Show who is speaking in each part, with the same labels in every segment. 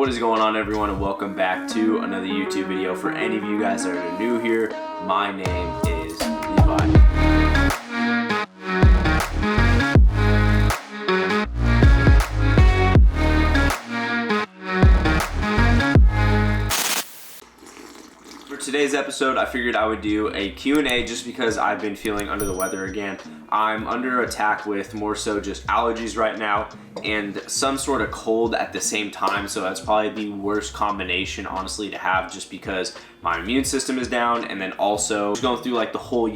Speaker 1: What is going on, everyone, and welcome back to another YouTube video. For any of you guys that are new here, my name is Levi. Today's episode, I figured I would do a Q&A just because I've been feeling under the weather again. I'm under attack with more so just allergies right now and some sort of cold at the same time, so that's probably the worst combination, honestly, to have, just because my immune system is down and then also going through like the whole,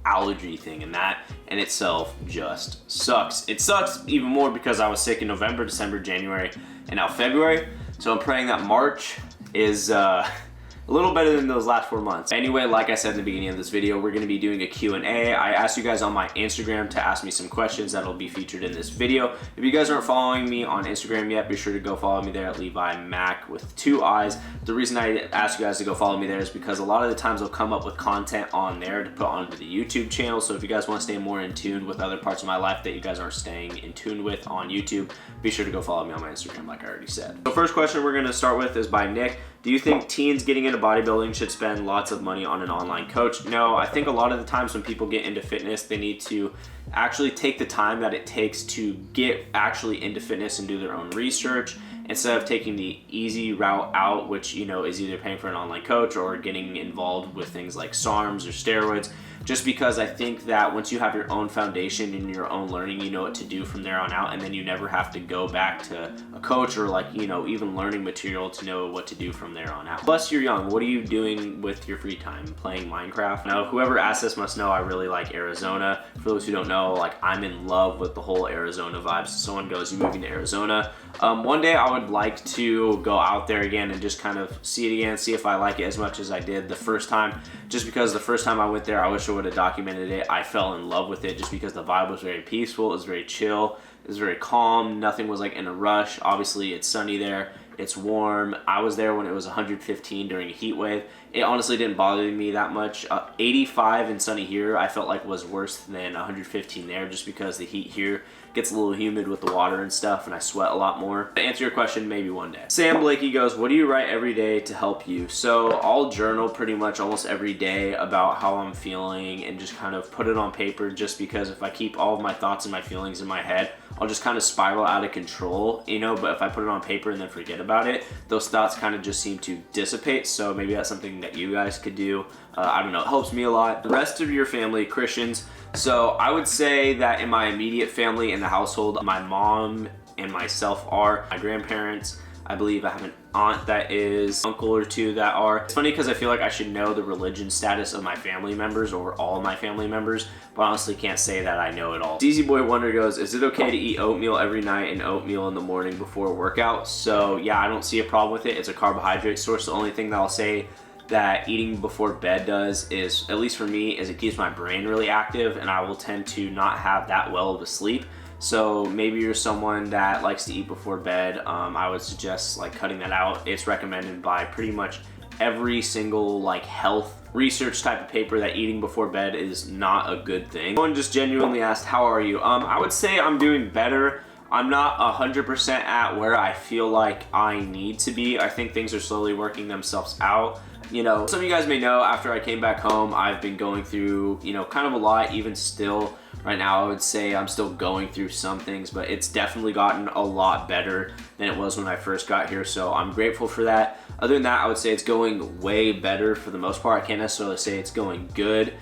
Speaker 1: allergy thing, and that in itself just sucks. It sucks even more because I was sick in November, December, January, and now February, so I'm praying that March is a little better than those last 4 months. Anyway, like I said in the beginning of this video, we're gonna be doing a Q&A. I asked you guys on my Instagram to ask me some questions that'll be featured in this video. If you guys aren't following me on Instagram yet, be sure to go follow me there at Levi Mac with 2 I's. The reason I asked you guys to go follow me there is because a lot of the times I'll come up with content on there to put onto the YouTube channel. So if you guys want to stay more in tune with other parts of my life that you guys aren't staying in tune with on YouTube, be sure to go follow me on my Instagram like I already said. So first question we're gonna start with is by Nick. Do you think teens getting into bodybuilding should spend lots of money on an online coach? No, I think a lot of the times when people get into fitness, they need to actually take the time that it takes to get actually into fitness and do their own research, instead of taking the easy route out, which is either paying for an online coach or getting involved with things like SARMs or steroids. Just because I think that once you have your own foundation and your own learning, you know what to do from there on out, and then you never have to go back to a coach or even learning material to know what to do from there on out. Plus, you're young. What are you doing with your free time? Playing Minecraft? Now, whoever asked this must know I really like Arizona. For those who don't know, I'm in love with the whole Arizona vibes. Someone goes, "You moving to Arizona?" One day I would like to go out there again and just kind of see it again, see if I like it as much as I did the first time. Just because the first time I went there, I wish I would have documented it. I fell in love with it just because the vibe was very peaceful, it was very chill, it was very calm, nothing was in a rush. Obviously it's sunny there, it's warm. I was there when it was 115 during a heat wave. It honestly didn't bother me that much. 85 and sunny here I felt like was worse than 115 there, just because the heat here gets a little humid with the water and stuff, and I sweat a lot more. To answer your question, maybe one day. Sam Blakey goes, "What do you write every day to help you?" So I'll journal pretty much almost every day about how I'm feeling and just kind of put it on paper, just because if I keep all of my thoughts and my feelings in my head, I'll just kind of spiral out of control, but if I put it on paper and then forget about it, those thoughts kind of just seem to dissipate. So maybe that's something that you guys could do. I don't know, it helps me a lot. The rest of your family, Christians. So I would say that in my immediate family in the household, my mom and myself are. My grandparents, I believe I have an aunt that is, uncle or two that are. It's funny because I feel like I should know the religion status of my family members or all of my family members, but honestly can't say that I know it all. DZ Boy Wonder goes, "Is it okay to eat oatmeal every night and oatmeal in the morning before a workout?" So yeah, I don't see a problem with it. It's a carbohydrate source. The only thing that I'll say that eating before bed does is, at least for me, is it keeps my brain really active, and I will tend to not have that well of a sleep. So maybe you're someone that likes to eat before bed. I would suggest cutting that out. It's recommended by pretty much every single health research type of paper that eating before bed is not a good thing. Someone just genuinely asked, "How are you?" I would say I'm doing better. I'm not 100% at where I feel like I need to be. I think things are slowly working themselves out. Some of you guys may know, after I came back home, I've been going through, kind of a lot. Even still, right now, I would say I'm still going through some things, but it's definitely gotten a lot better than it was when I first got here, so I'm grateful for that. Other than that, I would say it's going way better for the most part. I can't necessarily say it's going good,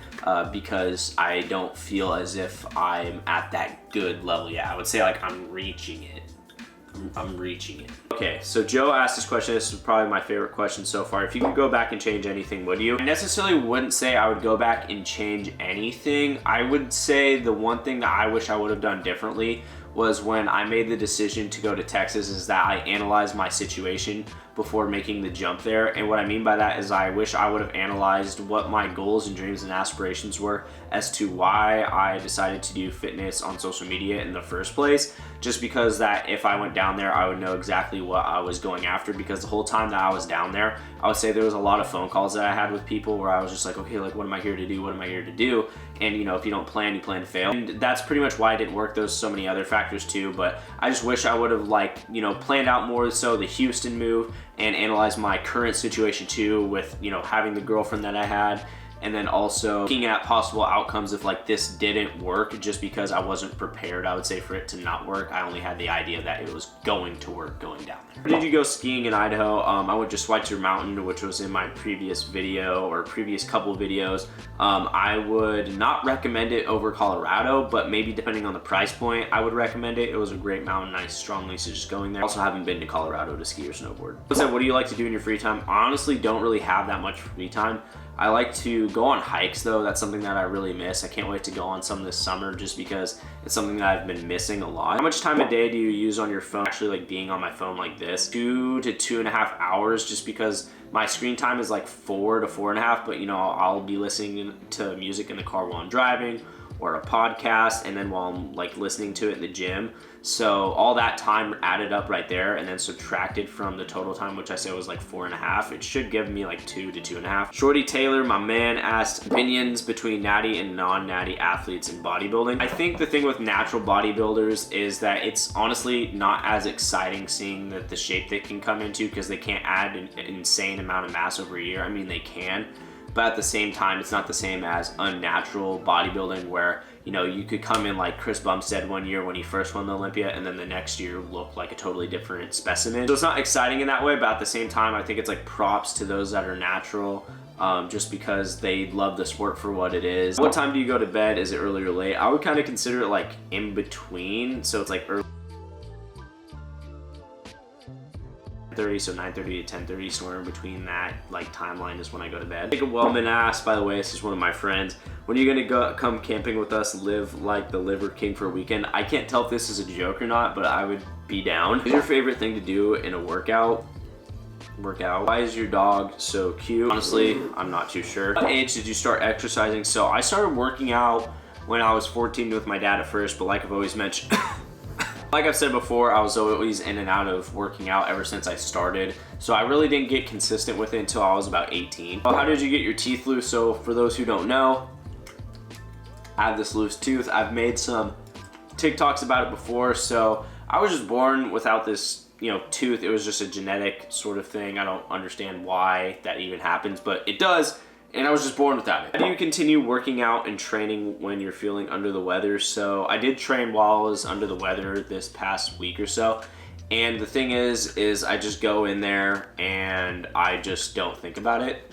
Speaker 1: because I don't feel as if I'm at that good level yet. I would say I'm reaching it. I'm reaching it. Okay, so Joe asked this question. This is probably my favorite question so far. If you could go back and change anything, would you? I necessarily wouldn't say I would go back and change anything. I would say the one thing that I wish I would have done differently was when I made the decision to go to Texas, is that I analyzed my situation before making the jump there. And what I mean by that is I wish I would have analyzed what my goals and dreams and aspirations were as to why I decided to do fitness on social media in the first place. Just because that if I went down there, I would know exactly what I was going after, because the whole time that I was down there, I would say there was a lot of phone calls that I had with people where I was just like, okay, like what am I here to do? What am I here to do? And you know, if you don't plan, you plan to fail. And that's pretty much why it didn't work. There's so many other factors too, but I just wish I would have, like, you know, planned out more so the Houston move and analyzed my current situation too with, you know, having the girlfriend that I had. And then also looking at possible outcomes if like this didn't work, just because I wasn't prepared, I would say, for it to not work. I only had the idea that it was going to work going down there. Where did you go skiing in Idaho? I went to Schweitzer Mountain, which was in my previous video or previous couple videos. I would not recommend it over Colorado, but maybe depending on the price point, I would recommend it. It was a great mountain. I strongly suggest going there. Also haven't been to Colorado to ski or snowboard. So what do you like to do in your free time? I honestly don't really have that much free time. I like to go on hikes though. That's something that I really miss. I can't wait to go on some this summer just because it's something that I've been missing a lot. How much time a day do you use on your phone? Actually, like being on my phone like this, 2 to 2.5 hours, just because my screen time is like 4 to 4.5, but you know, I'll be listening to music in the car while I'm driving, or a podcast, and then while I'm like listening to it in the gym. So all that time added up right there and then subtracted from the total time, which I said was like 4.5, it should give me like 2 to 2.5. Shorty Taylor, my man, asked opinions between natty and non-natty athletes in bodybuilding. I think the thing with natural bodybuilders is that it's honestly not as exciting seeing the shape they can come into, because they can't add an insane amount of mass over a year. I mean, they can, but at the same time, it's not the same as unnatural bodybuilding, where, you know, you could come in like Chris Bumstead one year when he first won the Olympia, and then the next year look like a totally different specimen. So it's not exciting in that way, but at the same time, I think it's like props to those that are natural, just because they love the sport for what it is. What time do you go to bed? Is it early or late? I would kind of consider it like in between, so it's like early. 30, so 9:30 to 10:30, somewhere in between that like timeline is when I go to bed. Jacob Wellman asked, by the way, this is one of my friends, when are you gonna come camping with us, live like the Liver King for a weekend? I can't tell if this is a joke or not, but I would be down. What's your favorite thing to do in a workout? Why is your dog so cute? Honestly, I'm not too sure. What age did you start exercising? So I started working out when I was 14 with my dad at first, but like I've always mentioned, like I've said before, I was always in and out of working out ever since I started. So I really didn't get consistent with it until I was about 18. Well, how did you get your teeth loose? So for those who don't know, I have this loose tooth. I've made some TikToks about it before. So I was just born without this, you know, tooth. It was just a genetic sort of thing. I don't understand why that even happens, but it does. And I was just born without it. How do you continue working out and training when you're feeling under the weather? So I did train while I was under the weather this past week or so. And the thing is I just go in there and I just don't think about it.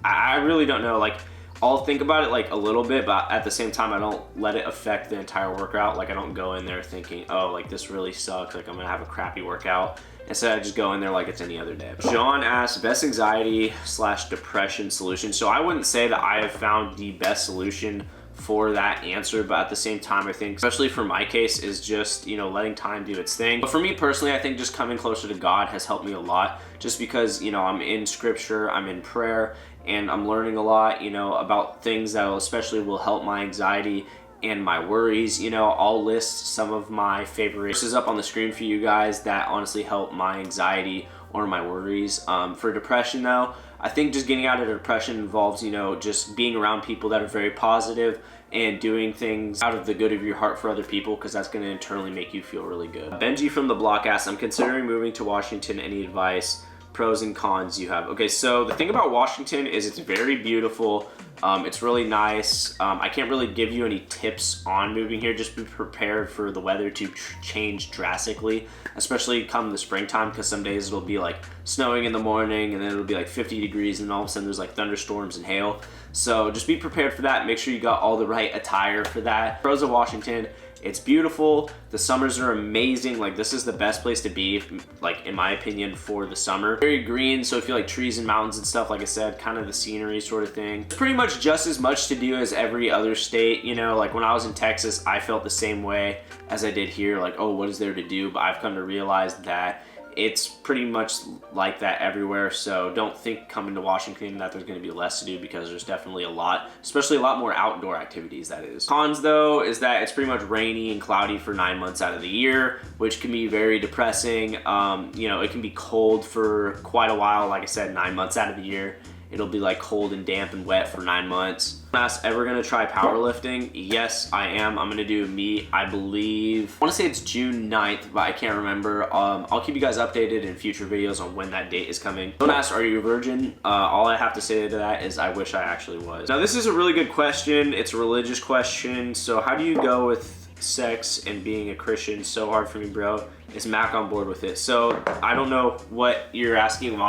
Speaker 1: I really don't know. Like, I'll think about it like a little bit, but at the same time, I don't let it affect the entire workout. Like, I don't go in there thinking, oh, like this really sucks, like I'm gonna have a crappy workout. Instead, I just go in there like it's any other day. John asked, best anxiety/depression solution. So I wouldn't say that I have found the best solution for that answer, but at the same time, I think, especially for my case, is just, you know, letting time do its thing. But for me personally, I think just coming closer to God has helped me a lot, just because, you know, I'm in scripture, I'm in prayer, and I'm learning a lot, you know, about things that especially will help my anxiety and my worries. You know, I'll list some of my favorite verses up on the screen for you guys that honestly help my anxiety or my worries. For depression though, I think just getting out of depression involves, you know, just being around people that are very positive and doing things out of the good of your heart for other people, because that's going to internally make you feel really good. Benji from the block asks, I'm considering moving to Washington. Any advice? Pros and cons you have? Okay, so the thing about Washington is it's very beautiful. It's really nice. I can't really give you any tips on moving here. Just be prepared for the weather to change drastically, especially come the springtime, because some days it'll be like snowing in the morning and then it'll be like 50 degrees and all of a sudden there's like thunderstorms and hail. So just be prepared for that. Make sure you got all the right attire for that. Pros of Washington: it's beautiful. The summers are amazing. Like, this is the best place to be, like, in my opinion, for the summer. Very green, so if you like trees and mountains and stuff, like I said, kind of the scenery sort of thing. Pretty much just as much to do as every other state, you know. Like, when I was in Texas, I felt the same way as I did here. Like, oh, what is there to do? But I've come to realize that it's pretty much like that everywhere. So don't think coming to Washington that there's going to be less to do, because there's definitely a lot, especially a lot more outdoor activities, that is. Cons though is that it's pretty much rainy and cloudy for 9 months out of the year, which can be very depressing. You know, it can be cold for quite a while. Like I said, 9 months out of the year, it'll be like cold and damp and wet for 9 months. Ever gonna try powerlifting? Yes, I am. I'm gonna do meet, I believe, I wanna say it's June 9th, but I can't remember. I'll keep you guys updated in future videos on when that date is coming. Don't ask, are you a virgin? All I have to say to that is I wish I actually was. Now this is a really good question. It's a religious question. So how do you go with sex and being a Christian? So hard for me, bro. Is Mac on board with it? So I don't know what you're asking.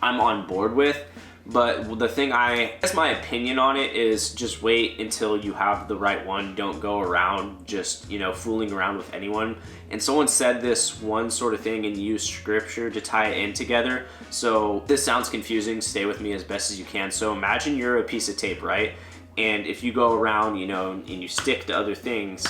Speaker 1: I'm on board with, but the thing, I guess my opinion on it is just wait until you have the right one. Don't go around just, you know, fooling around with anyone. And someone said this one sort of thing and used scripture to tie it in together. So this sounds confusing. Stay with me as best as you can. So imagine you're a piece of tape, right? And if you go around, you know, and you stick to other things,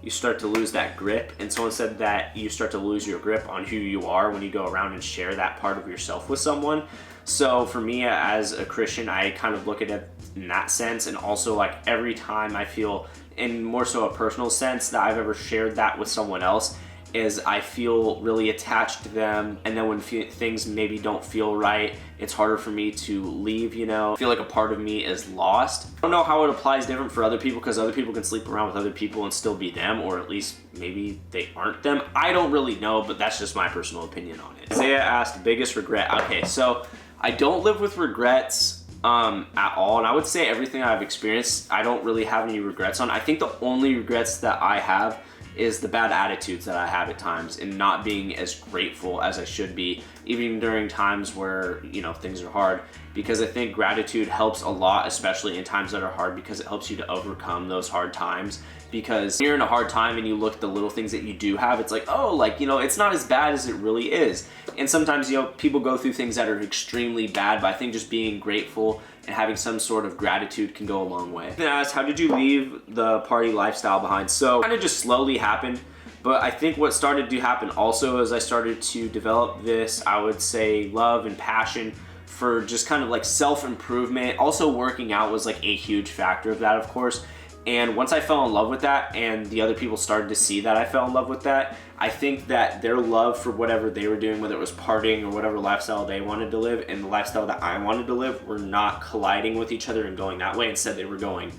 Speaker 1: you start to lose that grip. And someone said that you start to lose your grip on who you are when you go around and share that part of yourself with someone. So for me as a Christian, I kind of look at it in that sense. And also, like, every time I feel, in more so a personal sense, that I've ever shared that with someone else, is I feel really attached to them. And then when things maybe don't feel right, it's harder for me to leave, you know. I feel like a part of me is lost. I don't know how it applies different for other people, because other people can sleep around with other people and still be them, or at least maybe they aren't them. I don't really know, but that's just my personal opinion on it. Isaiah asked, biggest regret. Okay, so I don't live with regrets at all, and I would say everything I've experienced, I don't really have any regrets on. I think the only regrets that I have is the bad attitudes that I have at times, and not being as grateful as I should be, even during times where, you know, things are hard. Because I think gratitude helps a lot, especially in times that are hard, because it helps you to overcome those hard times. Because when you're in a hard time and you look at the little things that you do have, it's like, oh, like, you know, it's not as bad as it really is. And sometimes, you know, people go through things that are extremely bad, but I think just being grateful and having some sort of gratitude can go a long way. Then asked, how did you leave the party lifestyle behind? So kind of just slowly happened, but I think what started to happen also is I started to develop this, I would say, love and passion for just kind of like self-improvement. Also working out was like a huge factor of that, of course. And once I fell in love with that, and the other people started to see that I fell in love with that, I think that their love for whatever they were doing, whether it was partying or whatever lifestyle they wanted to live, and the lifestyle that I wanted to live, were not colliding with each other and going that way. Instead, they were going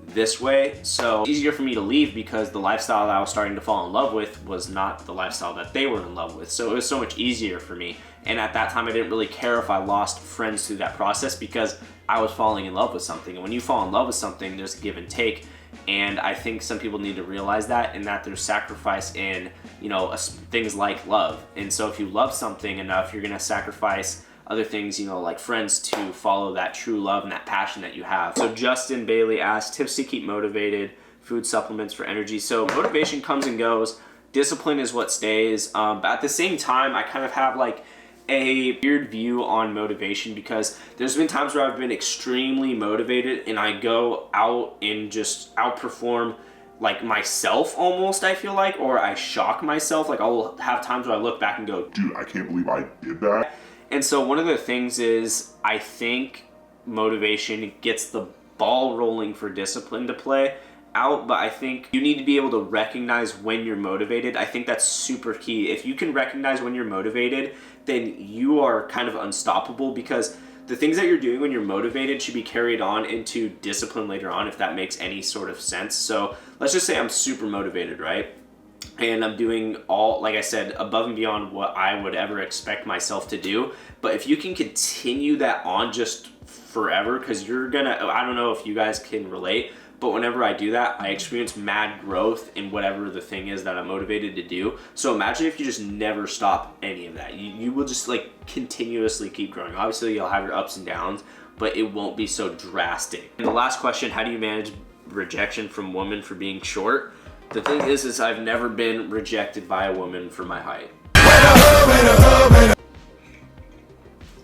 Speaker 1: this way. So it's easier for me to leave, because the lifestyle that I was starting to fall in love with was not the lifestyle that they were in love with. So it was so much easier for me. And at that time, I didn't really care if I lost friends through that process, because I was falling in love with something. And when you fall in love with something, there's give and take. And I think some people need to realize that, and that there's sacrifice in, you know, things like love. And so if you love something enough, you're gonna sacrifice other things, you know, like friends, to follow that true love and that passion that you have. So Justin Bailey asked, tips to keep motivated, food supplements for energy. So motivation comes and goes. Discipline is what stays. But at the same time, I kind of have like a weird view on motivation, because there's been times where I've been extremely motivated and I go out and just outperform like myself almost, I feel like, or I shock myself. Like I'll have times where I look back and go, dude, I can't believe I did that. And so one of the things is, I think motivation gets the ball rolling for discipline to play out, but I think you need to be able to recognize when you're motivated. I think that's super key. If you can recognize when you're motivated, then you are kind of unstoppable, because the things that you're doing when you're motivated should be carried on into discipline later on, if that makes any sort of sense. So let's just say I'm super motivated, right? And I'm doing all, like I said, above and beyond what I would ever expect myself to do. But if you can continue that on just forever, because you're gonna, I don't know if you guys can relate, but whenever I do that, I experience mad growth in whatever the thing is that I'm motivated to do. So imagine if you just never stop any of that. You will just like continuously keep growing. Obviously, you'll have your ups and downs, but it won't be so drastic. And the last question, how do you manage rejection from women for being short? The thing is I've never been rejected by a woman for my height.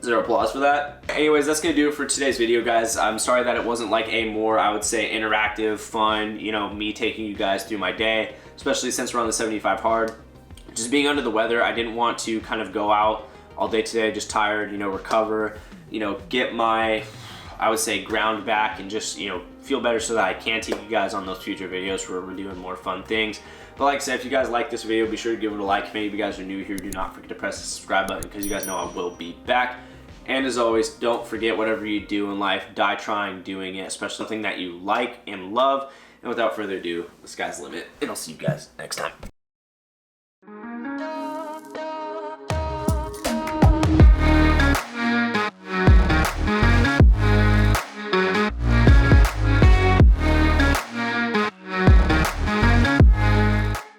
Speaker 1: Is there applause for that? Anyways, that's gonna do it for today's video, guys. I'm sorry that it wasn't like a more, I would say, interactive, fun, you know, me taking you guys through my day, especially since we're on the 75 hard. just being under the weather, I didn't want to kind of go out all day today, just tired, you know, recover, you know, get my, I would say, ground back and just, you know, feel better so that I can take you guys on those future videos where we're doing more fun things. But like I said, if you guys like this video, be sure to give it a like. If any of you guys are new here, do not forget to press the subscribe button because you guys know I will be back. And as always, don't forget, whatever you do in life, die trying doing it, especially something that you like and love. And without further ado, the sky's the limit, and I'll see you guys next time.